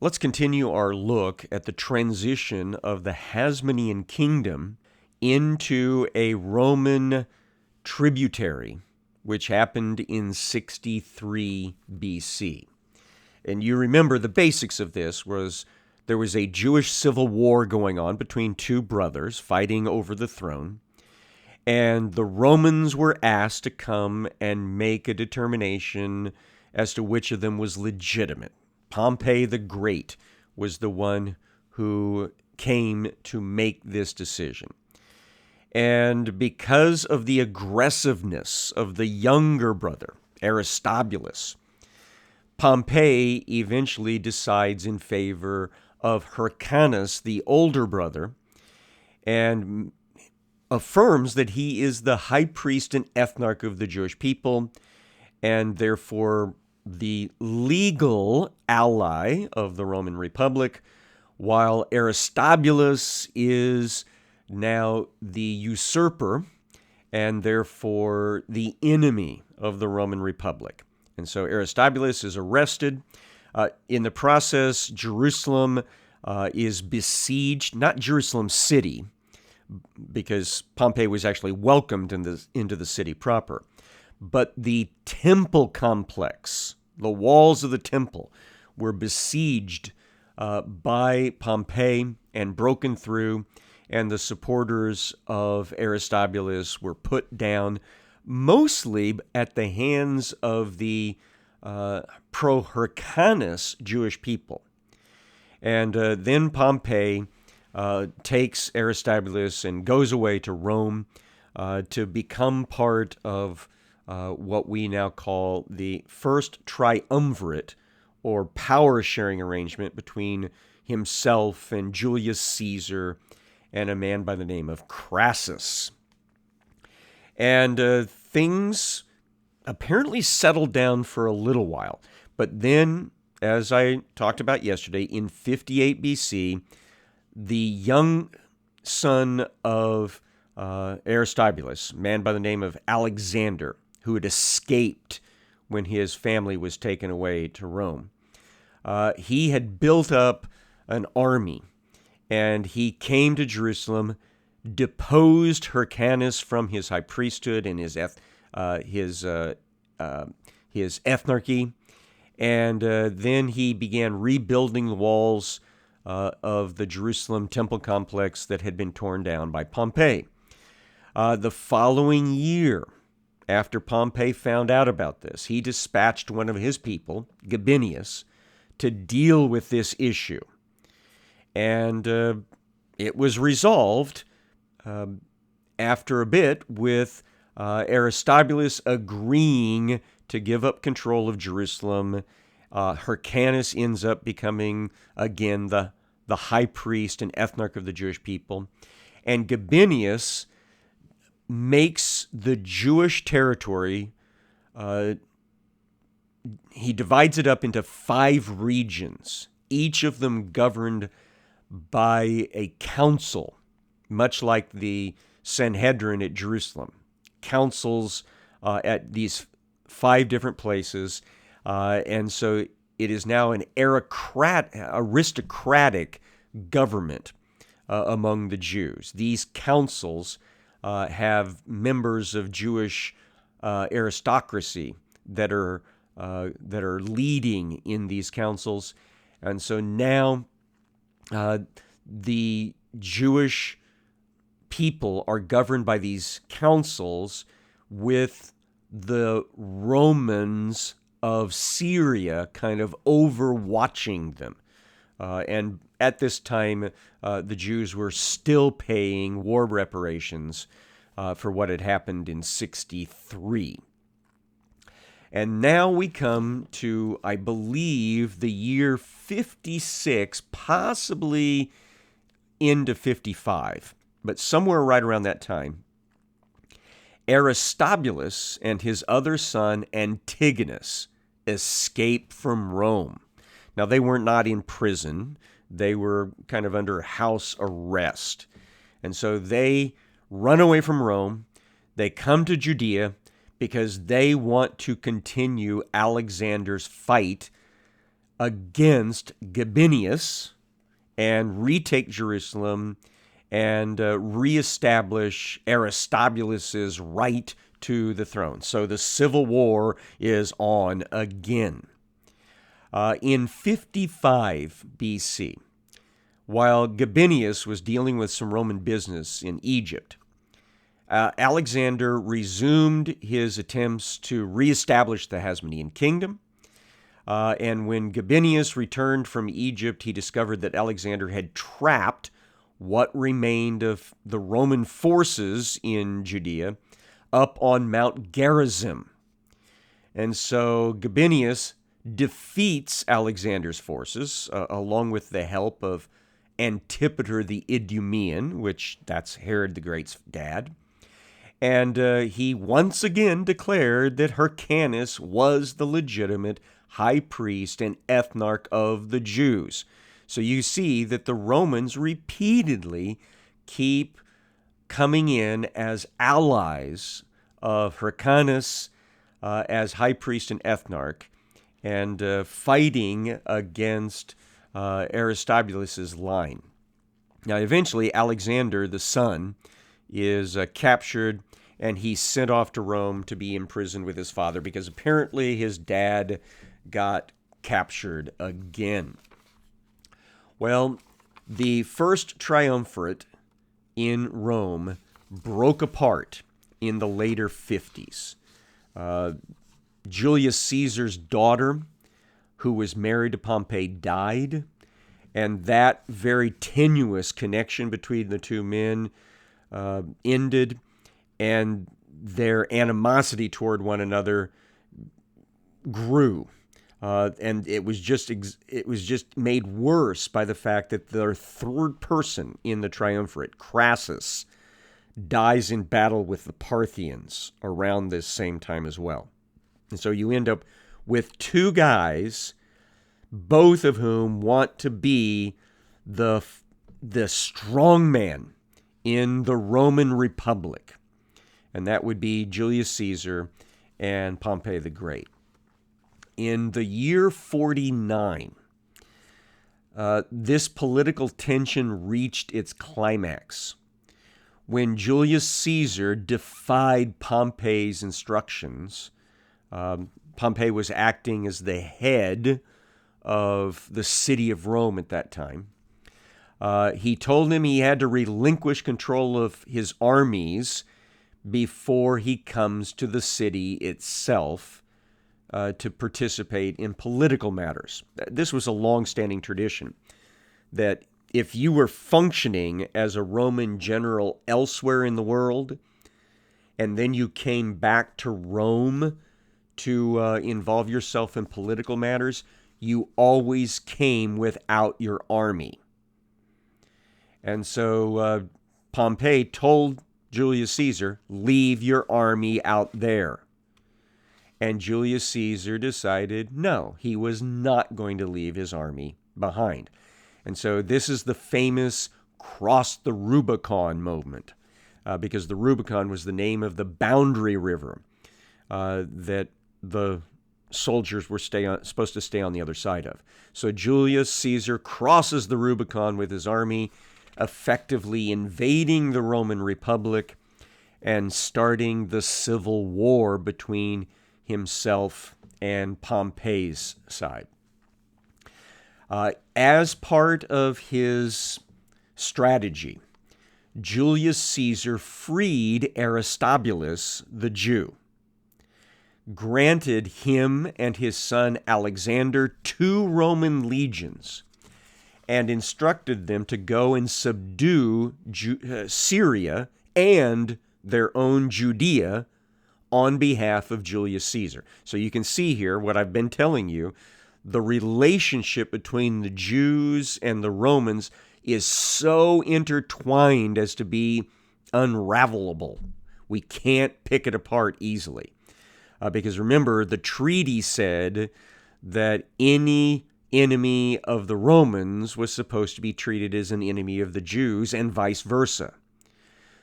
Let's continue our look at the transition of the Hasmonean kingdom into a Roman tributary, which happened in 63 BC. And you remember the basics of this was there was a Jewish civil war going on between two brothers fighting over the throne, and the Romans were asked to come and make a determination as to which of them was legitimate. Pompey the Great was the one who came to make this decision. And because of the aggressiveness of the younger brother, Aristobulus, Pompey eventually decides in favor of Hyrcanus, the older brother, and affirms that he is the high priest and ethnarch of the Jewish people, and therefore the legal ally of the Roman Republic, while Aristobulus is now the usurper and therefore the enemy of the Roman Republic. And so Aristobulus is arrested. In the process, Jerusalem is besieged, not Jerusalem city, because Pompey was actually welcomed into the city proper, but the temple complex, the walls of the temple, were besieged by Pompey and broken through, and the supporters of Aristobulus were put down, mostly at the hands of the pro-Hyrcanus Jewish people. And then Pompey takes Aristobulus and goes away to Rome to become part of what we now call the first triumvirate or power-sharing arrangement between himself and Julius Caesar and a man by the name of Crassus. And things apparently settled down for a little while. But then, as I talked about yesterday, in 58 BC, the young son of Aristobulus, a man by the name of Alexander, who had escaped when his family was taken away to Rome, he had built up an army, and he came to Jerusalem, deposed Hyrcanus from his high priesthood and his ethnarchy, and then he began rebuilding the walls of the Jerusalem temple complex that had been torn down by Pompey. The following year, after Pompey found out about this, he dispatched one of his people, Gabinius, to deal with this issue. And it was resolved after a bit with Aristobulus agreeing to give up control of Jerusalem. Hyrcanus ends up becoming, again, the high priest and ethnarch of the Jewish people. And Gabinius makes the Jewish territory, he divides it up into 5 regions, each of them governed by a council, much like the Sanhedrin at Jerusalem. Councils at these 5 different places, and so it is now an aristocratic government among the Jews. These councils have members of Jewish aristocracy that are leading in these councils, and so now the Jewish people are governed by these councils, with the Romans of Syria kind of overwatching them. And at this time, the Jews were still paying war reparations for what had happened in 63. And now we come to, I believe, the year 56, possibly into 55, but somewhere right around that time. Aristobulus and his other son Antigonus escape from Rome. Now, they were not in prison. They were kind of under house arrest. And so they run away from Rome. They come to Judea because they want to continue Alexander's fight against Gabinius and retake Jerusalem and reestablish Aristobulus's right to the throne. So the civil war is on again. In 55 BC, while Gabinius was dealing with some Roman business in Egypt, Alexander resumed his attempts to reestablish the Hasmonean kingdom. And when Gabinius returned from Egypt, he discovered that Alexander had trapped what remained of the Roman forces in Judea up on Mount Gerizim. And so Gabinius defeats Alexander's forces, along with the help of Antipater the Idumean, which that's Herod the Great's dad. And he once again declared that Hyrcanus was the legitimate high priest and ethnarch of the Jews. So you see that the Romans repeatedly keep coming in as allies of Hyrcanus as high priest and ethnarch, and fighting against Aristobulus's line. Now, eventually, Alexander, the son, is captured, and he's sent off to Rome to be imprisoned with his father because apparently his dad got captured again. Well, the first triumvirate in Rome broke apart in the later 50s. Julius Caesar's daughter, who was married to Pompey, died, and that very tenuous connection between the two men ended, and their animosity toward one another grew. And it was just made worse by the fact that their third person in the triumvirate, Crassus, dies in battle with the Parthians around this same time as well. And so you end up with two guys, both of whom want to be the strong man in the Roman Republic. And that would be Julius Caesar and Pompey the Great. In the year 49, this political tension reached its climax when Julius Caesar defied Pompey's instructions. Pompey was acting as the head of the city of Rome at that time. He told him he had to relinquish control of his armies before he comes to the city itself to participate in political matters. This was a long-standing tradition that if you were functioning as a Roman general elsewhere in the world, and then you came back to Rome to involve yourself in political matters, you always came without your army. And so Pompey told Julius Caesar, leave your army out there. And Julius Caesar decided, no, he was not going to leave his army behind. And so this is the famous cross the Rubicon movement, because the Rubicon was the name of the boundary river that the soldiers were supposed to stay on the other side of. So Julius Caesar crosses the Rubicon with his army, effectively invading the Roman Republic and starting the civil war between himself and Pompey's side. As part of his strategy, Julius Caesar freed Aristobulus, the Jew, granted him and his son Alexander 2 Roman legions, and instructed them to go and subdue Syria and their own Judea on behalf of Julius Caesar. So you can see here what I've been telling you. The relationship between the Jews and the Romans is so intertwined as to be unravelable. We can't pick it apart easily. Because remember, the treaty said that any enemy of the Romans was supposed to be treated as an enemy of the Jews and vice versa.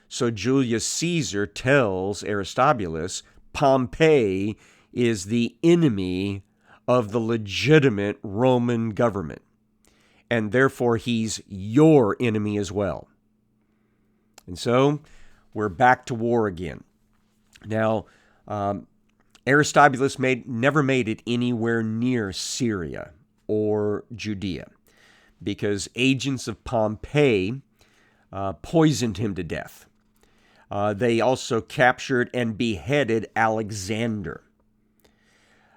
So Julius Caesar tells Aristobulus, Pompey is the enemy of the legitimate Roman government, and therefore he's your enemy as well. And so we're back to war again. Now, Aristobulus never made it anywhere near Syria or Judea because agents of Pompey poisoned him to death. They also captured and beheaded Alexander.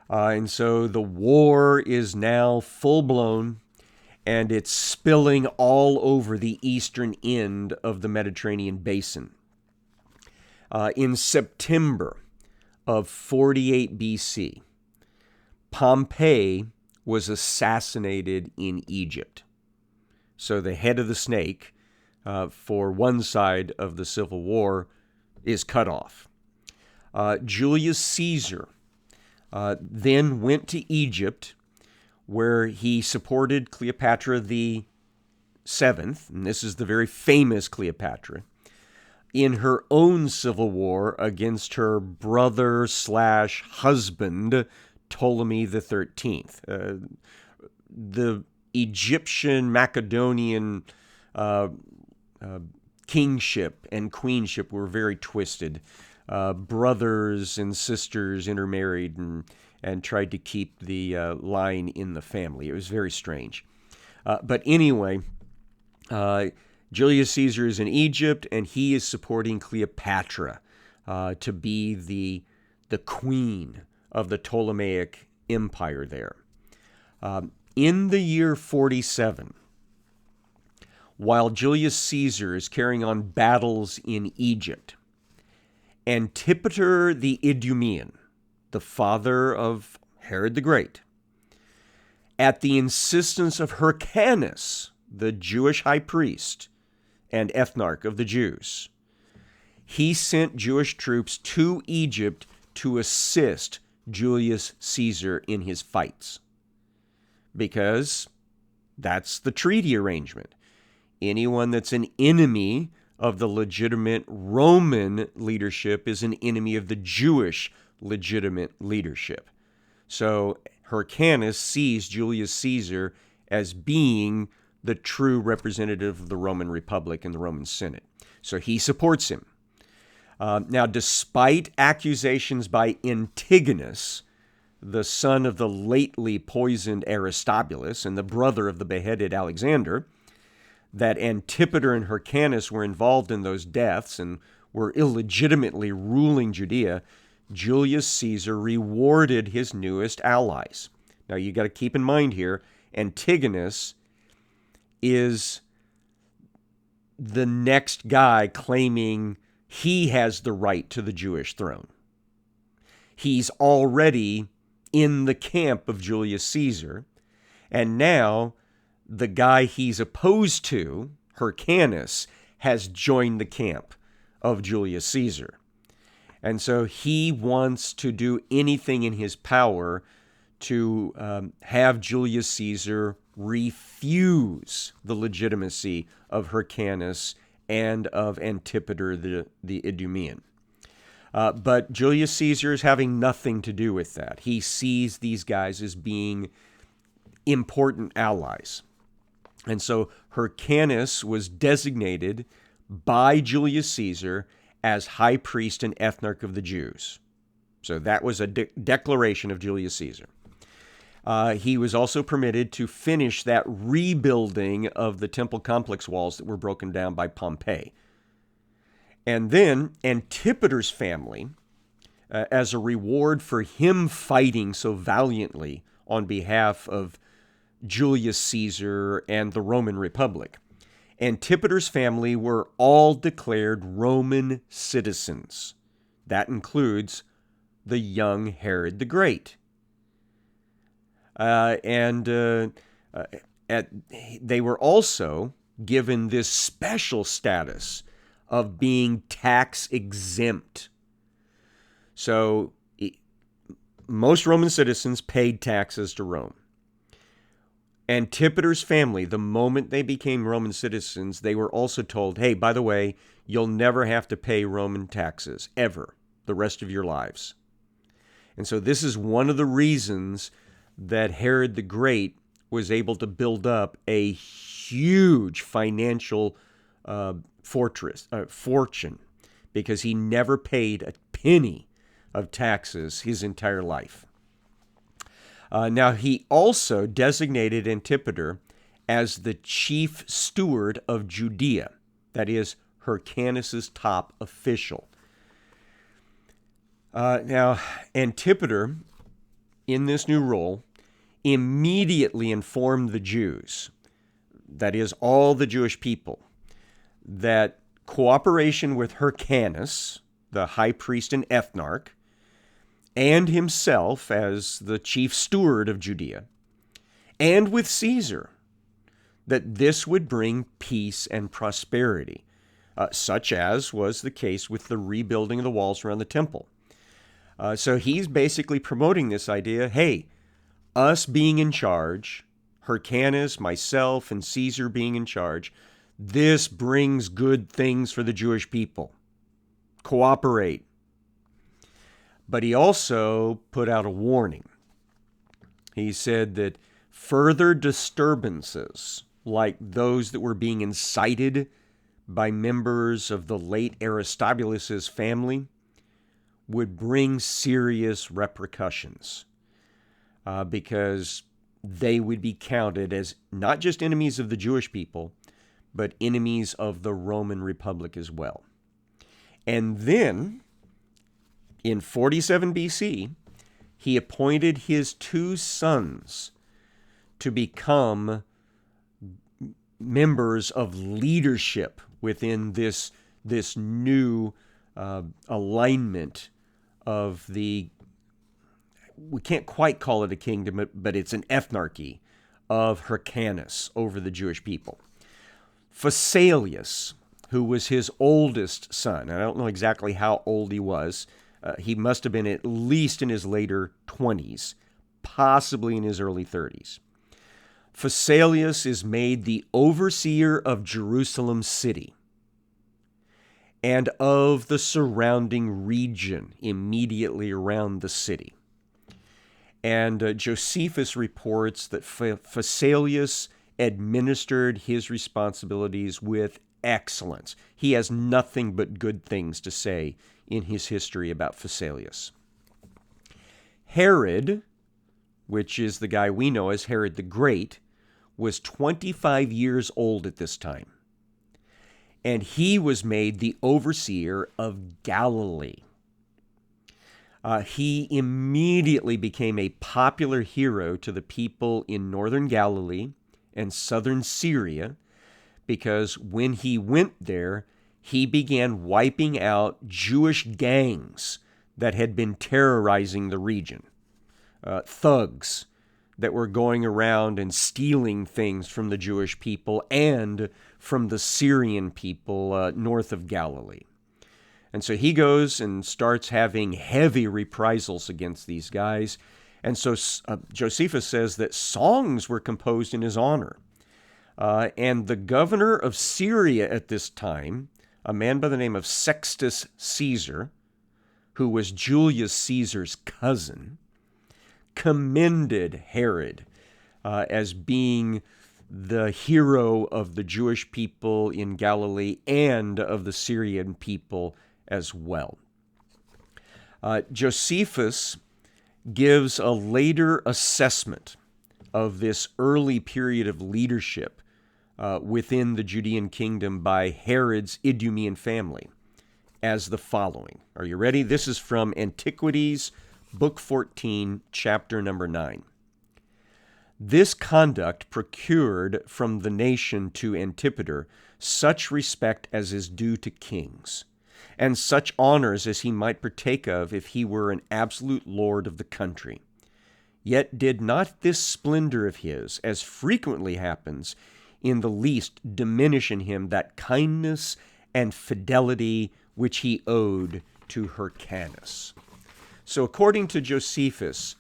And so the war is now full-blown, and it's spilling all over the eastern end of the Mediterranean basin. In September of 48 BC, Pompey was assassinated in Egypt. So the head of the snake for one side of the civil war is cut off. Julius Caesar then went to Egypt, where he supported Cleopatra the Seventh, and this is the very famous Cleopatra, in her own civil war against her brother/husband, Ptolemy the 13th. The Egyptian Macedonian kingship and queenship were very twisted. Brothers and sisters intermarried and tried to keep the line in the family. It was very strange. But anyway, Julius Caesar is in Egypt, and he is supporting Cleopatra to be the queen of the Ptolemaic Empire there. In the year 47, while Julius Caesar is carrying on battles in Egypt, Antipater the Idumean, the father of Herod the Great, at the insistence of Hyrcanus, the Jewish high priest and ethnarch of the Jews, he sent Jewish troops to Egypt to assist Julius Caesar in his fights. Because that's the treaty arrangement. Anyone that's an enemy of the legitimate Roman leadership is an enemy of the Jewish legitimate leadership. So Hyrcanus sees Julius Caesar as being the true representative of the Roman Republic and the Roman Senate. So he supports him. Now, despite accusations by Antigonus, the son of the lately poisoned Aristobulus and the brother of the beheaded Alexander, that Antipater and Hyrcanus were involved in those deaths and were illegitimately ruling Judea, Julius Caesar rewarded his newest allies. Now, you got to keep in mind here, Antigonus is the next guy claiming he has the right to the Jewish throne. He's already in the camp of Julius Caesar, and now the guy he's opposed to, Hyrcanus, has joined the camp of Julius Caesar. And so he wants to do anything in his power to have Julius Caesar refuse the legitimacy of Hyrcanus and of Antipater the Idumean. But Julius Caesar is having nothing to do with that. He sees these guys as being important allies. And so Hyrcanus was designated by Julius Caesar as high priest and ethnarch of the Jews. So that was a declaration of Julius Caesar. He was also permitted to finish that rebuilding of the temple complex walls that were broken down by Pompey. And then Antipater's family, as a reward for him fighting so valiantly on behalf of Julius Caesar and the Roman Republic, Antipater's family were all declared Roman citizens. That includes the young Herod the Great. They were also given this special status of being tax exempt. So most Roman citizens paid taxes to Rome. Antipater's family, the moment they became Roman citizens, they were also told, hey, by the way, you'll never have to pay Roman taxes, ever, the rest of your lives. And so this is one of the reasons that Herod the Great was able to build up a huge financial fortune, because he never paid a penny of taxes his entire life. Now, he also designated Antipater as the chief steward of Judea, that is, Hyrcanus' top official. Now, Antipater, in this new role, immediately informed the Jews, that is, all the Jewish people, that cooperation with Hyrcanus, the high priest and ethnarch, and himself as the chief steward of Judea, and with Caesar, that this would bring peace and prosperity, such as was the case with the rebuilding of the walls around the temple. So he's basically promoting this idea, hey, us being in charge, Hyrcanus, myself, and Caesar being in charge, this brings good things for the Jewish people. Cooperate. But he also put out a warning. He said that further disturbances, like those that were being incited by members of the late Aristobulus' family, would bring serious repercussions, because they would be counted as not just enemies of the Jewish people, but enemies of the Roman Republic as well. And then, in 47 BC, he appointed his two sons to become members of leadership within this new alignment of the, we can't quite call it a kingdom, but it's an ethnarchy of Hyrcanus over the Jewish people. Phasaelus, who was his oldest son, and I don't know exactly how old he was, he must have been at least in his later 20s, possibly in his early 30s. Phasaelus is made the overseer of Jerusalem city and of the surrounding region immediately around the city. And Josephus reports that Phasaelus administered his responsibilities with excellence. He has nothing but good things to say in his history about Phasaelus. Herod, which is the guy we know as Herod the Great, was 25 years old at this time. And he was made the overseer of Galilee. He immediately became a popular hero to the people in northern Galilee and southern Syria, because when he went there, he began wiping out Jewish gangs that had been terrorizing the region. Thugs that were going around and stealing things from the Jewish people and from the Syrian people north of Galilee. And so he goes and starts having heavy reprisals against these guys. And so Josephus says that songs were composed in his honor. And the governor of Syria at this time, a man by the name of Sextus Caesar, who was Julius Caesar's cousin, commended Herod as being the hero of the Jewish people in Galilee and of the Syrian people as well. Josephus gives a later assessment of this early period of leadership within the Judean kingdom by Herod's Idumean family as the following. Are you ready? This is from Antiquities, Book 14, chapter number 9. This conduct procured from the nation to Antipater such respect as is due to kings, and such honors as he might partake of if he were an absolute lord of the country. Yet did not this splendor of his, as frequently happens, in the least diminish in him that kindness and fidelity which he owed to Hyrcanus. So according to Josephus,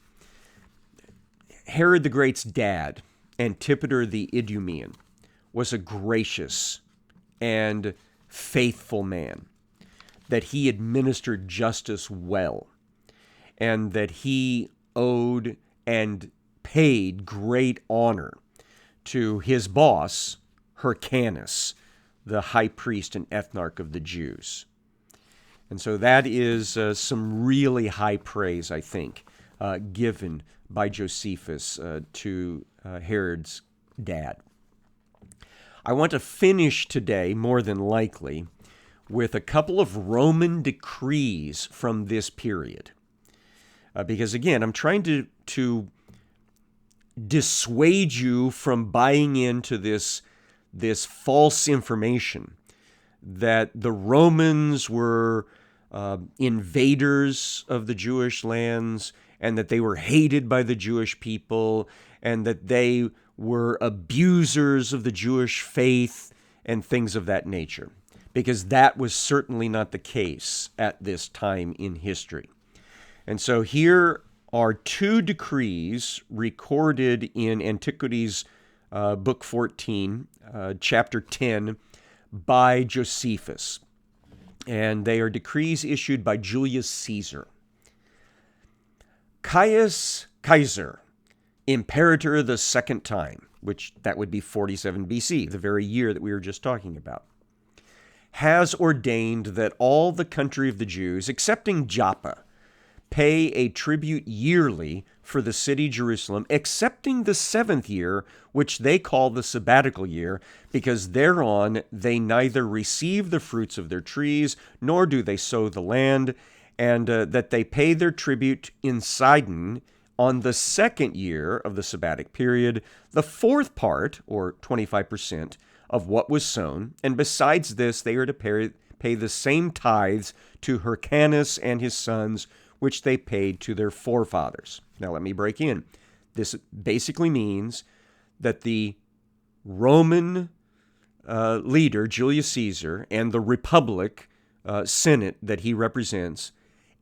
Herod the Great's dad, Antipater the Idumean, was a gracious and faithful man, that he administered justice well, and that he owed and paid great honor to his boss, Hyrcanus, the high priest and ethnarch of the Jews. And so that is some really high praise, I think, given by Josephus to Herod's dad. I want to finish today, more than likely, with a couple of Roman decrees from this period. Because again, I'm trying to dissuade you from buying into this false information that the Romans were invaders of the Jewish lands, and that they were hated by the Jewish people, and that they were abusers of the Jewish faith, and things of that nature. Because that was certainly not the case at this time in history. And so here are two decrees recorded in Antiquities, Book 14, Chapter 10, by Josephus. And they are decrees issued by Julius Caesar. Caius Caesar, Imperator the second time, which that would be 47 BC, the very year that we were just talking about, has ordained that all the country of the Jews, excepting Joppa, pay a tribute yearly for the city Jerusalem, excepting the 7th year, which they call the sabbatical year, because thereon they neither receive the fruits of their trees, nor do they sow the land, and that they pay their tribute in Sidon on the 2nd year of the sabbatic period, the 4th part, or 25%, of what was sown, and besides this they are to pay the same tithes to Hyrcanus and his sons, which they paid to their forefathers. Now let me break in. This basically means that the Roman leader, Julius Caesar, and the Republic Senate that he represents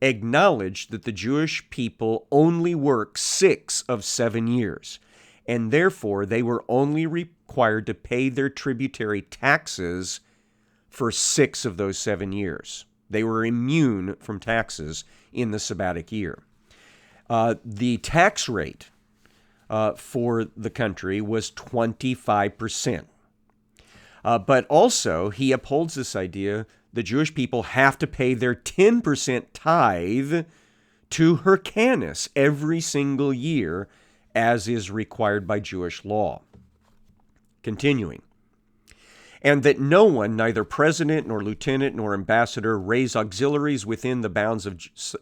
acknowledged that the Jewish people only work 6 of 7 years, and therefore they were only required to pay their tributary taxes for 6 of those 7 years. They were immune from taxes in the sabbatic year. The tax rate for the country was 25%. But also, he upholds this idea the Jewish people have to pay their 10% tithe to Hyrcanus every single year, as is required by Jewish law. Continuing. And that no one, neither president nor lieutenant nor ambassador, raise auxiliaries within the bounds of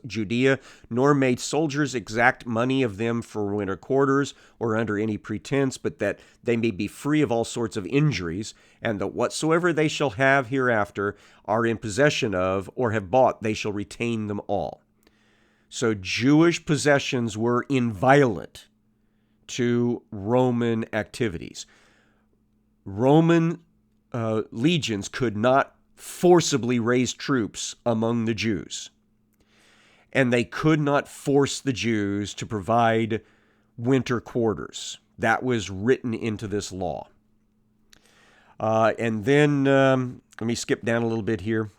Judea, nor made soldiers exact money of them for winter quarters or under any pretense, but that they may be free of all sorts of injuries, and that whatsoever they shall have hereafter are in possession of or have bought, they shall retain them all. So Jewish possessions were inviolate to Roman activities. Roman legions could not forcibly raise troops among the Jews. And they could not force the Jews to provide winter quarters. That was written into this law. And then, let me skip down a little bit here.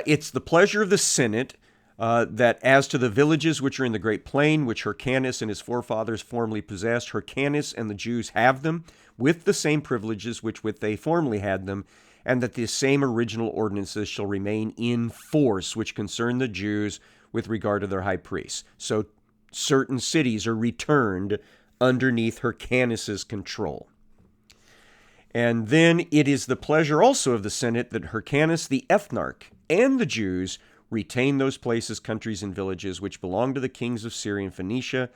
It's the pleasure of the Senate that as to the villages which are in the great plain, which Hyrcanus and his forefathers formerly possessed, Hyrcanus and the Jews have them, with the same privileges with they formerly had them, and that the same original ordinances shall remain in force which concern the Jews with regard to their high priests. So certain cities are returned underneath Hyrcanus's control. And then it is the pleasure also of the Senate that Hyrcanus the ethnarch and the Jews retain those places, countries, and villages which belong to the kings of Syria and Phoenicia,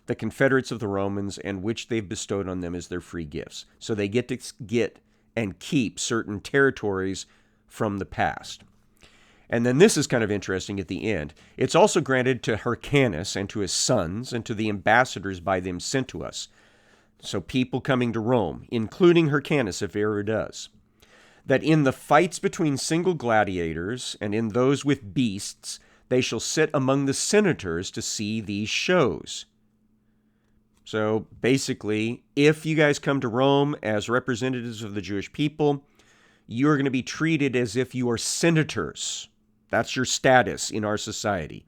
the confederates of the Romans, and which they've bestowed on them as their free gifts. So they get to get and keep certain territories from the past. And then this is kind of interesting at the end. It's also granted to Hyrcanus and to his sons and to the ambassadors by them sent to us. So people coming to Rome, including Hyrcanus if he ever does, that in the fights between single gladiators and in those with beasts, they shall sit among the senators to see these shows. So basically, if you guys come to Rome as representatives of the Jewish people, you're going to be treated as if you are senators. That's your status in our society.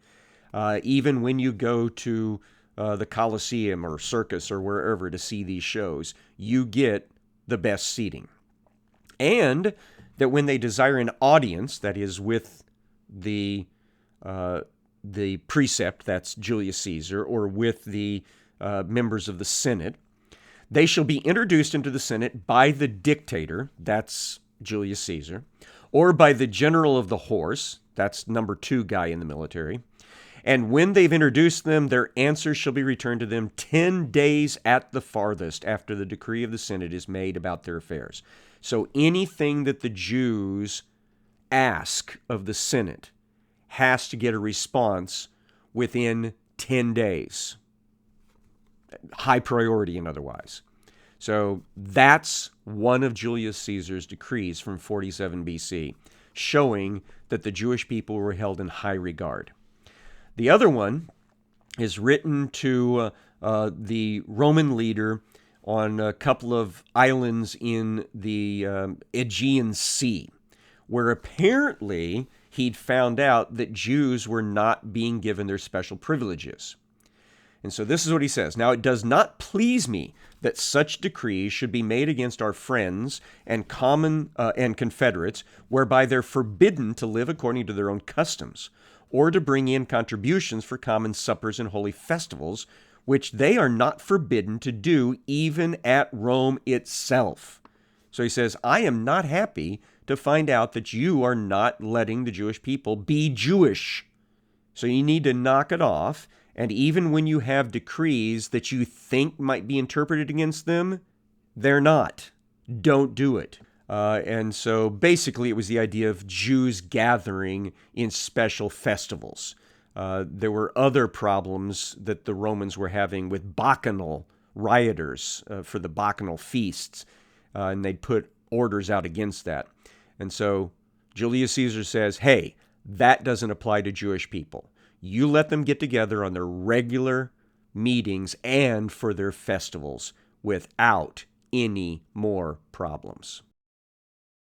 Even when you go to the Colosseum or circus or wherever to see these shows, you get the best seating. And that when they desire an audience, that is with the precept, that's Julius Caesar, or with the members of the Senate, they shall be introduced into the Senate by the dictator, that's Julius Caesar, or by the general of the horse, that's number 2 guy in the military. And when they've introduced them, their answers shall be returned to them 10 days at the farthest after the decree of the Senate is made about their affairs. So anything that the Jews ask of the Senate has to get a response within 10 days. High priority, in otherwise. So that's one of Julius Caesar's decrees from 47 BC, showing that the Jewish people were held in high regard. The other one is written to the Roman leader on a couple of islands in the Aegean Sea, where apparently he'd found out that Jews were not being given their special privileges. And so this is what he says. Now it does not please me that such decrees should be made against our friends and common and confederates, whereby they're forbidden to live according to their own customs, or to bring in contributions for common suppers and holy festivals, which they are not forbidden to do even at Rome itself. So he says, I am not happy to find out that you are not letting the Jewish people be Jewish. So you need to knock it off. And even when you have decrees that you think might be interpreted against them, they're not. Don't do it. And so basically it was the idea of Jews gathering in special festivals. There were other problems that the Romans were having with bacchanal rioters for the bacchanal feasts, and they'd put orders out against that. And so Julius Caesar says, hey, that doesn't apply to Jewish people. You let them get together on their regular meetings and for their festivals without any more problems.